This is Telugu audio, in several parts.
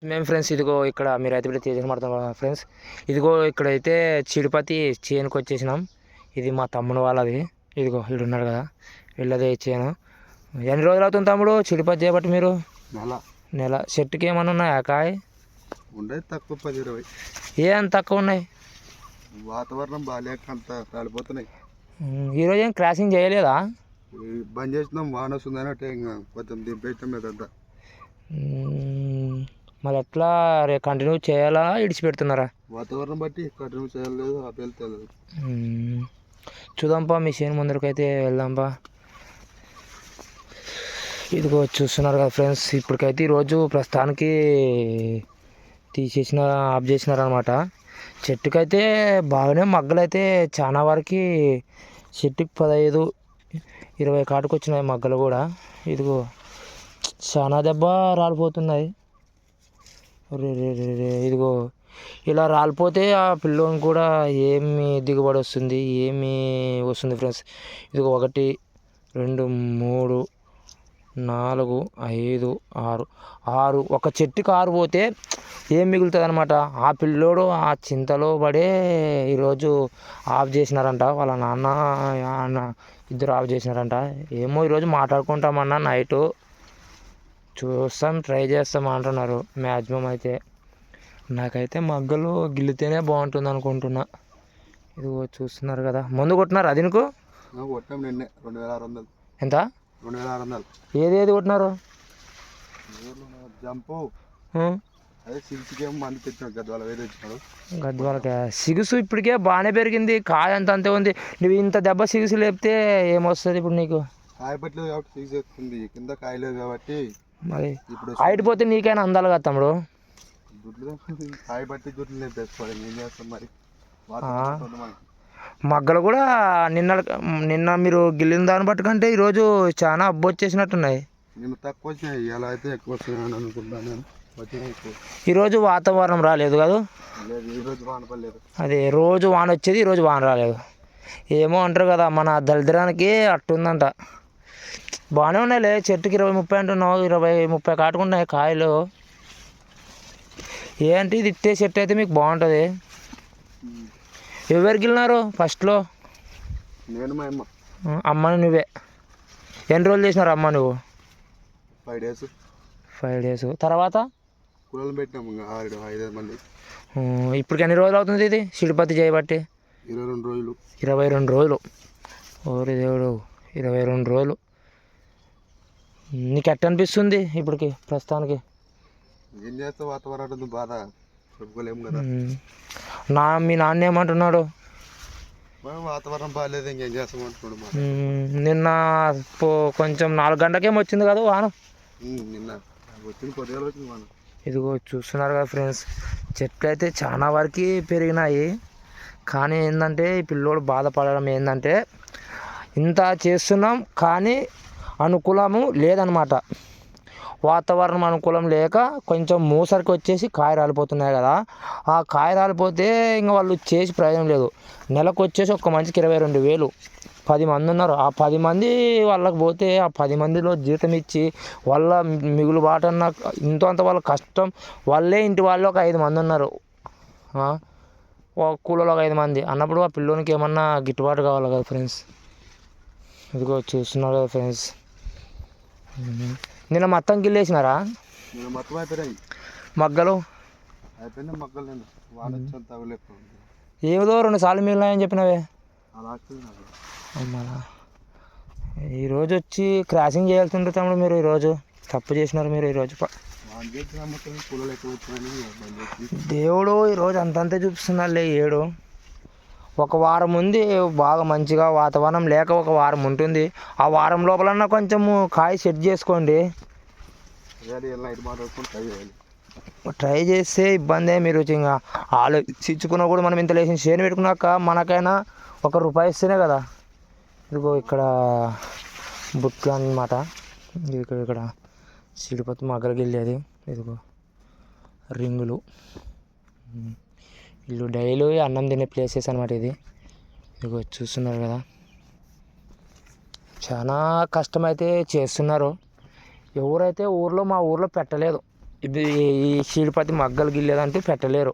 మేము ఫ్రెండ్స్ ఇదిగో ఇక్కడ మీరు అయితే ఇప్పుడు చేసిన పడతాం ఫ్రెండ్స్. ఇదిగో ఇక్కడైతే చిరుపతి చేనుకు వచ్చేసినాం. ఇది మా తమ్ముడు వాళ్ళది. ఇదిగో ఉన్నాడు కదా, వీళ్ళదే చేను. ఎన్ని రోజులు అవుతుంది తమ్ముడు చిరుపతి చేయబట్టి మీరు? నెల. చెట్టుకి ఏమన్నా ఉన్నాయా కాయ? ఉండే తక్కువ 10-20. ఏ అంత తక్కువ ఉన్నాయి? వాతావరణం బాగాలేక అంత రాలిపోతున్నాయి. ఈరోజు ఏం క్రాసింగ్ చేయలేదా? బంద్ చేసినాం, వాన వస్తుందని అంటే ఇంకా కొంచెం దింపేస్తాం ఇదంతా. మళ్ళీ ఎట్లా రేపు కంటిన్యూ చేయాలా ఇడిచిపెడుతున్నారా? వాతావరణం బట్టి కంటిన్యూ చేయలేదు, ఆపేలు తెలియదు. చూద్దాంపా మీ చేను ముందరికైతే వెళ్దాంపా. ఇదిగో చూస్తున్నారు కదా ఫ్రెండ్స్, ఇప్పటికైతే ఈరోజు ప్రస్తుతానికి తీసేసిన ఆఫ్ చేసినారనమాట. చెట్టుకైతే బాగానే మగ్గలైతే చాలా వరకు చెట్టుకి 15-20 కాటుకు వచ్చినాయి మగ్గలు కూడా. ఇదిగో చాలా దెబ్బ రాలిపోతున్నాయి. ఇదిగో ఇలా రాలిపోతే ఆ పిల్లోని కూడా ఏమి దిగుబడి వస్తుంది, ఏమి వస్తుంది ఫ్రెండ్స్. ఇదిగో 1 2 3 4 5 6 ఒక చెట్టుకి 6 పోతే ఏం మిగులుతుంది అనమాట. ఆ పిల్లోడు ఆ చింతలో పడే ఈరోజు ఆఫ్ చేసినారంట. వాళ్ళ నాన్న ఇద్దరు ఆఫ్ చేసినారంట. ఏమో ఈరోజు మాట్లాడుకుంటామన్నా నైటు చూస్తాం, ట్రై చేస్తాం అంటున్నారు మ్యాక్సిమం అయితే. నాకైతే మగ్గలు గిల్లితేనే బాగుంటుంది అనుకుంటున్నా. ఇదిగో చూస్తున్నారు కదా, మందు కొట్టినారు అది నీకు? కొట్టాం నిన్నే 2600. ఎంత? 2600. ఏది కొట్టినారు? జంపు అదే సిగిసికేమో మంది తెచ్చినాడు, గద్వాల వేరే తెచ్చినాడు. గద్వాలకి సిగుసు ఇప్పటికే బాగానే పెరిగింది, కాయ అంతే ఉంది. నువ్వు ఇంత దెబ్బ సిగుసు లేపితే ఏమొస్తుంది ఇప్పుడు నీకు? కాయ పట్టలేదు కాబట్టి సిగిసి వస్తుంది, కింద కాయలేదు కాబట్టి. మరి హైట్ పోతే నీకైనా అందాలి కదా తమ్ముడు. కాయ పట్టి జుట్లు లేపేసుకోవాలి, ఏం చేస్తాం మరి. మగ్గలు కూడా నిన్న మీరు గిల్లిన దాన్ని బట్టి కంటే ఈరోజు చాలా అబ్బు వచ్చేసినట్టున్నాయి. నిన్న తక్కువ వచ్చినాయి, ఎలా అయితే ఎక్కువ వస్తున్నాయి అనుకుంటాను. ఈరోజు వాతావరణం రాలేదు కదా, ఈరోజు వాన పడలేదు. అదే రోజు వాన వచ్చేది, ఈరోజు వాన రాలేదు. ఏమో అంటారు కదా మన దళిద్రానికి అట్టుందంట. బాగానే ఉన్నాయిలే, చెట్టుకి 20-30 అంటున్నావు, 20-30 కాటుకున్నాయి కాయలు. ఏంటి ఇది ఇట్టే చెట్టు అయితే మీకు బాగుంటుంది. ఎవరు గిల్లినారు ఫస్ట్లో? నేను మా అమ్మ. అమ్మని నువ్వే. ఎన్ని రోజులు చేసినారు అమ్మ నువ్వు? 5 days. 5 days తర్వాత కూలలు పెట్టినాము, 5-5 మంది. ఇప్పటికి ఎన్ని రోజులు అవుతుంది ఇది చిరుపతి చేయబట్టి? 22 రోజులు. 22 రోజులు. ఓరి దేవుడు, 22 రోజులు. నీకు ఎట్ట అనిపిస్తుంది ఇప్పటికి ప్రస్తుతానికి? ఏం చేస్తా, వాతావరణం బాధ చెప్పుకోలేము కదా. మీ నాన్న ఏమంటున్నాడు? వాతావరణం బాగాలేదు, ఇంకేం చేస్తామంటున్నాడు. నిన్న కొంచెం 4 గంటలకేమో వచ్చింది కదా వాన. నిన్న వచ్చింది, కొద్దిగా వచ్చింది వాన. ఇదిగో చూస్తున్నారు కదా ఫ్రెండ్స్, చెట్లు అయితే చాలా వరకు పెరిగినాయి. కానీ ఏంటంటే ఈ పిల్లోడు బాధపడడం ఏంటంటే, ఇంత చేస్తున్నాం కానీ అనుకూలము లేదనమాట. వాతావరణం అనుకూలం లేక కొంచెం మూసరికి వచ్చేసి కాయ రాలిపోతున్నాయి కదా. ఆ కాయ రాలిపోతే ఇంకా వాళ్ళు చేసి ప్రయోజనం లేదు. నెలకు వచ్చేసి ఒక్క మనిషికి 22,000. 10 మంది ఉన్నారు, ఆ 10 మంది వాళ్ళకి పోతే ఆ 10 మందిలో జీతం ఇచ్చి వాళ్ళ మిగులు బాటన్న అంత వాళ్ళ కష్టం. వాళ్ళే ఇంటి వాళ్ళు ఒక 5 మంది ఉన్నారు, కూలలో ఒక 5 మంది అన్నప్పుడు ఆ పిల్లోనికి ఏమన్నా గిట్టుబాటు కావాలి కదా ఫ్రెండ్స్. ఇదిగో చూస్తున్నారు కదా ఫ్రెండ్స్, నిన్న మొత్తం గిల్లేసినారా మొత్తం? అయిపోయినాయి మగ్గలు. అయిపోయినాయి మగ్గలు. వాన వచ్చేంత తగలేకపోయింది. ఏదో 2 సార్లు మిగిలినాయని చెప్పినవే. ఈరోజు వచ్చి క్రాసింగ్ చేయాల్సి ఉంటుంది తమ్ముడు. మీరు ఈరోజు తప్పు చేసినారు. మీరు ఈరోజు దేవుడు ఈరోజు అంతంతే చూపిస్తున్నాడులే. 7 ఒక వారం ఉంది బాగా మంచిగా వాతావరణం లేక ఒక వారం ఉంటుంది. ఆ వారం లోపలన్నా కొంచెము కాయ సెట్ చేసుకోండి. ట్రై చేస్తే ఇబ్బందే. మీరు ఇంకా ఆలోచించుకున్నా కూడా మనం ఇంత లేచి చేను పెట్టుకున్నాక మనకైనా ₹1 ఇస్తేనే కదా. ఇదిగో ఇక్కడ బుట్లు అన్నమాట. ఇక్కడ సిడిపత్తి మగ్గలకి వెళ్ళేది. ఇదిగో రింగులు. వీళ్ళు డైలీ అన్నం తినే ప్లేసెస్ అనమాట ఇది. ఇదిగో చూస్తున్నారు కదా, చాలా కష్టమైతే చేస్తున్నారు. ఎవరైతే మా ఊర్లో పెట్టలేదు, ఇది ఈ చీడిపత్తి మగ్గలు గిల్లేదంటూ పెట్టలేరు.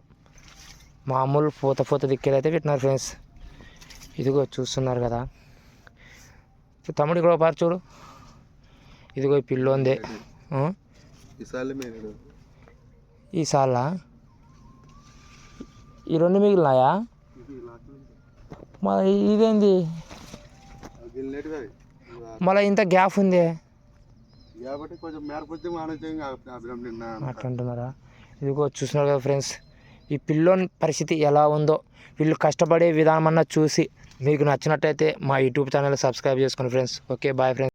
మామూలు పూత దిక్కేదైతే పెట్టినారు ఫ్రెండ్స్. ఇదిగో చూస్తున్నారు కదా తమ్ముడు, ఇక్కడ పారు చూడు. ఇదిగో ఈ పిల్లోందే. ఈ సాళ్ళ ఈ 2 మిగిలినాయా? మళ్ళీ ఇదేంది మళ్ళీ ఇంత గ్యాప్ ఉంది అట్లంటున్నారా? ఇదిగో చూస్తున్నారు కదా ఫ్రెండ్స్, ఈ పిల్లోని పరిస్థితి ఎలా ఉందో. వీళ్ళు కష్టపడే విధానం అన్నా చూసి మీకు నచ్చినట్టయితే మా యూట్యూబ్ ఛానల్ సబ్స్క్రైబ్ చేసుకోండి ఫ్రెండ్స్. Okay, bye friends.